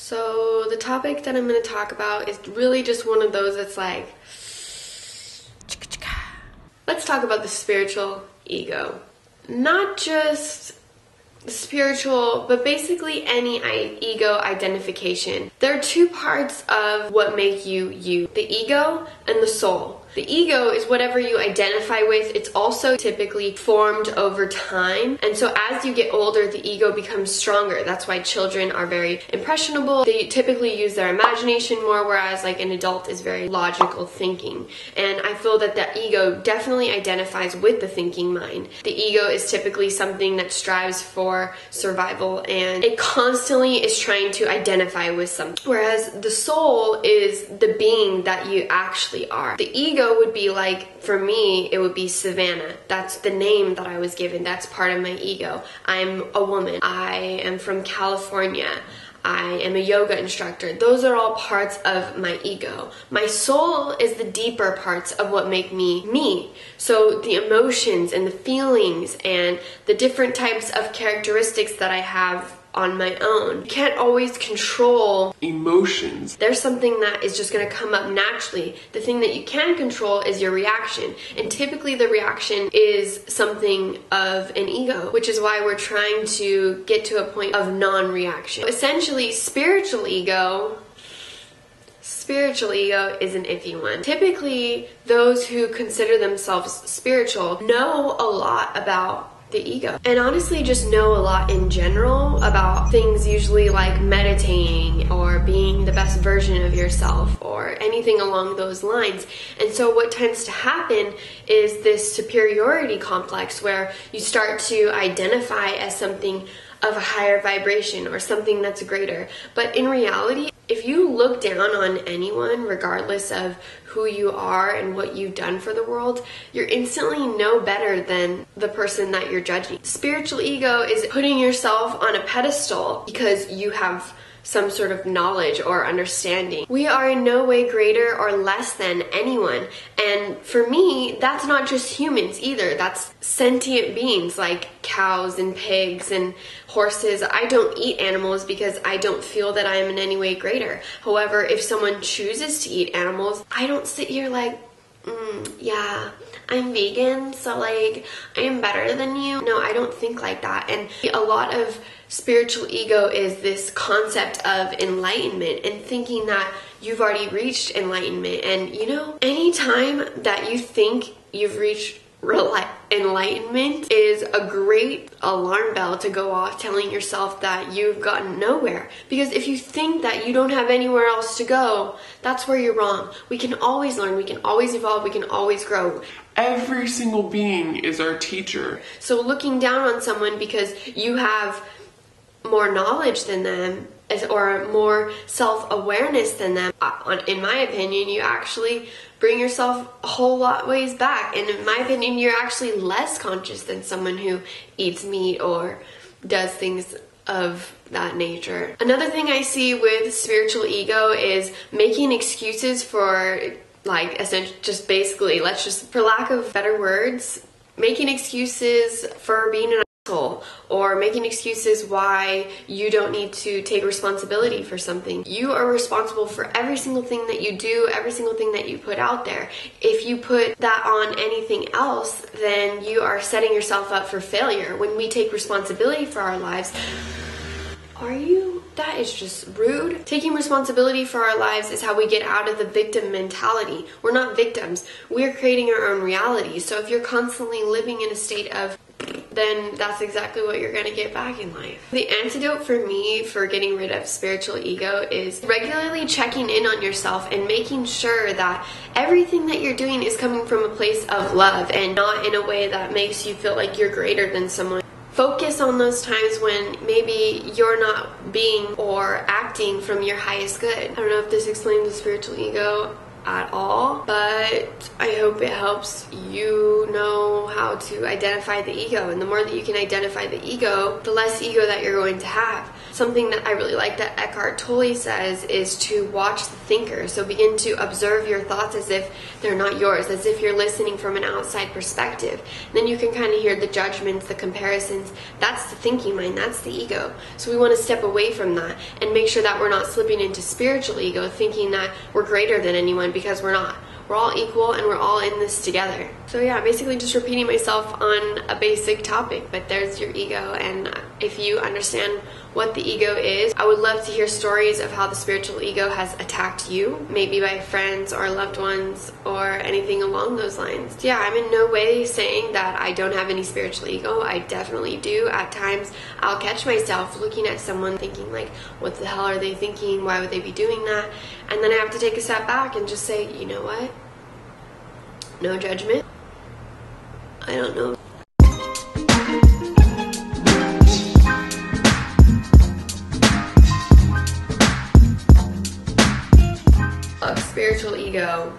So the topic that I'm going to talk about is really just one of those that's like, let's talk about the spiritual ego. Not just spiritual, but basically any ego identification. There are two parts of what make you you, the ego and the soul. The ego is whatever you identify with. It's also typically formed over time. And so as you get older, the ego becomes stronger. That's why children are very impressionable. They typically use their imagination more, whereas like an adult is very logical thinking. And I feel that the ego definitely identifies with the thinking mind. The ego is typically something that strives for survival, and it constantly is trying to identify with something. Whereas the soul is the being that you actually are. The ego would be like, for me, it would be Savannah. That's the name that I was given. That's part of my ego. I'm a woman. I am from California. I am a yoga instructor. Those are all parts of my ego. My soul is the deeper parts of what make me me. So the emotions and the feelings and the different types of characteristics that I have on my own. You can't always control emotions. There's something that is just going to come up naturally. The thing that you can control is your reaction. And typically the reaction is something of an ego, which is why we're trying to get to a point of non-reaction. Essentially, spiritual ego is an iffy one. Typically, those who consider themselves spiritual know a lot about the ego, and honestly just know a lot in general about things, usually like meditating or being the best version of yourself or anything along those lines. And so what tends to happen is this superiority complex where you start to identify as something of a higher vibration or something that's greater. But in reality, if you look down on anyone, regardless of who you are and what you've done for the world, you're instantly no better than the person that you're judging. Spiritual ego is putting yourself on a pedestal because you have some sort of knowledge or understanding. We are in no way greater or less than anyone. And for me, that's not just humans either. That's sentient beings like cows and pigs and horses. I don't eat animals because I don't feel that I am in any way greater. However, if someone chooses to eat animals, I don't sit here like, yeah, I'm vegan, so like, I am better than you. No, I don't think like that. And a lot of spiritual ego is this concept of enlightenment and thinking that you've already reached enlightenment. And you know, anytime that you think you've reached enlightenment is a great alarm bell to go off, telling yourself that you've gotten nowhere. Because if you think that you don't have anywhere else to go, that's where you're wrong. We can always learn, we can always evolve, we can always grow. Every single being is our teacher. So looking down on someone because you have more knowledge than them or more self-awareness than them, in my opinion, you actually bring yourself a whole lot ways back. And in my opinion, you're actually less conscious than someone who eats meat or does things of that nature. Another thing I see with spiritual ego is making excuses for, like, essentially just basically, let's just, for lack of better words, making excuses for being an asshole, or making excuses why you don't need to take responsibility for something. You are responsible for every single thing that you do, every single thing that you put out there. If you put that on anything else, then you are setting yourself up for failure. When we take responsibility for our lives, that is just rude. Taking responsibility for our lives is how we get out of the victim mentality. We're not victims. We're creating our own reality. So if you're constantly living in a state of, then that's exactly what you're going to get back in life. The antidote for me for getting rid of spiritual ego is regularly checking in on yourself and making sure that everything that you're doing is coming from a place of love and not in a way that makes you feel like you're greater than someone. Focus on those times when maybe you're not being or acting from your highest good. I don't know if this explains the spiritual ego at all, but I hope it helps you know how to identify the ego. And the more that you can identify the ego, the less ego that you're going to have. Something that I really like that Eckhart Tolle says is to watch the thinker. So begin to observe your thoughts as if they're not yours, as if you're listening from an outside perspective. And then you can kind of hear the judgments, the comparisons. That's the thinking mind, that's the ego. So we want to step away from that and make sure that we're not slipping into spiritual ego, thinking that we're greater than anyone, because we're not. We're all equal and we're all in this together. So yeah, basically just repeating myself on a basic topic, but there's your ego. And if you understand what the ego is, I would love to hear stories of how the spiritual ego has attacked you, maybe by friends or loved ones or anything along those lines. Yeah, I'm in no way saying that I don't have any spiritual ego. I definitely do. At times I'll catch myself looking at someone thinking like, what the hell are they thinking? Why would they be doing that? And then I have to take a step back and just say, you know what? No judgment. I don't know. Of spiritual ego